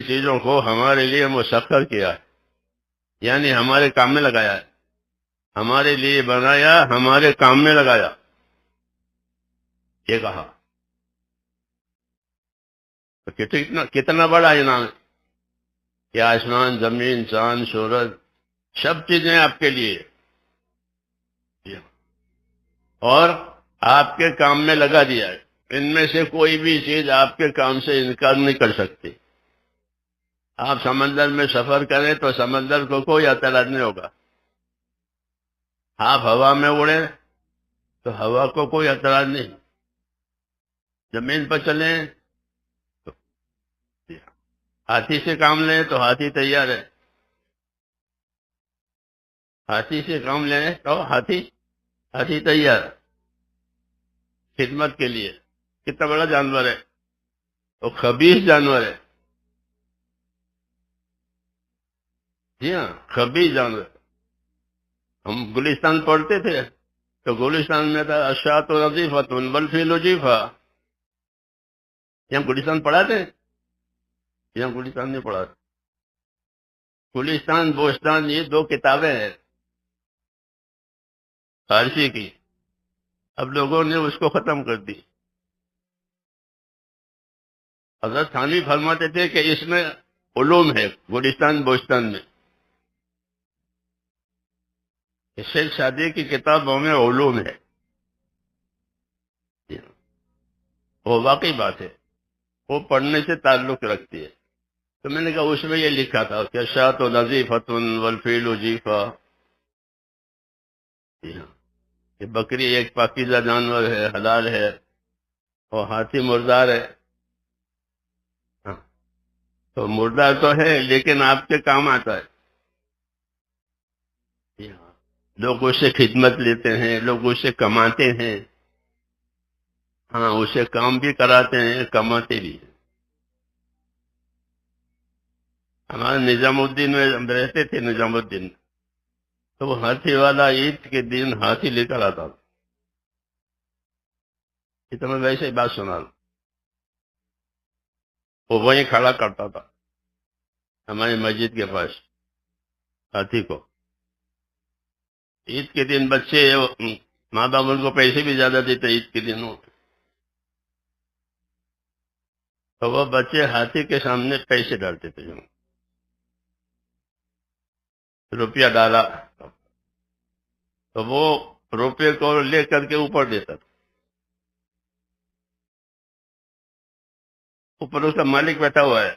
چیزوں کو ہمارے لیے مسخر کیا ہے، یعنی ہمارے کام میں لگایا ہے، ہمارے لیے بنایا، ہمارے کام میں لگایا، یہ کہا تو کتنا بڑا انعام ہے کہ آسمان، زمین، چاند، سورج، سب چیزیں آپ کے لیے اور آپ کے کام میں لگا دیا ہے۔ ان میں سے کوئی بھی چیز آپ کے کام سے انکار نہیں کر سکتی۔ آپ سمندر میں سفر کریں تو سمندر کو کوئی اعتراض نہیں ہوگا، آپ ہوا میں اڑیں تو ہوا کو کوئی اعتراض نہیں، زمین پر چلیں تو ہاتھی سے کام لیں تو ہاتھی تیار ہے، ہاتھی سے کام لیں تو ہاتھی تیار خدمت کے لیے۔ کتنا بڑا جانور ہے، وہ خبیث جانور ہے، جی ہاں خبیث جانور۔ ہم گلستان پڑھتے تھے تو گلستان میں تھا اشاۃ نظیفۃ والفیل وجیفہ، یہاں گلستان پڑھاتے ہیں؟ یہاں گلستان نہیں پڑھاتے۔ گلستان بوستان یہ دو کتابیں ہیں فارسی کی، اب لوگوں نے اس کو ختم کر دی۔ حضرت تھانوی فرماتے تھے کہ اس میں علوم ہے، گلستان بوستان میں، شیخ شادی کی کتابوں میں علوم ہے، وہ واقعی بات ہے، وہ پڑھنے سے تعلق رکھتی ہے۔ تو میں نے کہا اس میں یہ لکھا تھا کہ اشاۃ نظیفۃ والفیل وجیفہ، کہ بکری ایک پاکیزہ جانور ہے، حلال ہے، اور ہاتھی مردار ہے۔ ہاں، تو مردار تو ہے لیکن آپ کے کام آتا ہے۔ لوگ اس سے خدمت لیتے ہیں، لوگ اس سے کماتے ہیں، ہاں اسے کام بھی کراتے ہیں، کماتے بھی ہیں۔ ہمارے نظام الدین میں ہم رہتے تھے، نظام الدین، تو وہ ہاتھی والا عید کے دن ہاتھی لے کر آتا تھا۔ یہ تو میں ویسے ہی بات سنا رہا ہوں، وہ وہیں کھڑا کرتا تھا ہماری مسجد کے پاس ہاتھی کو۔ عید کے دن بچے ماں باپ ان کو پیسے بھی زیادہ دیتے عید کے دنوں، تو وہ بچے ہاتھی کے سامنے پیسے ڈالتے تھے، روپیہ ڈالا تو وہ روپے کو لے کر کے اوپر دیتا تھا، اوپر اس کا مالک بیٹھا ہوا ہے،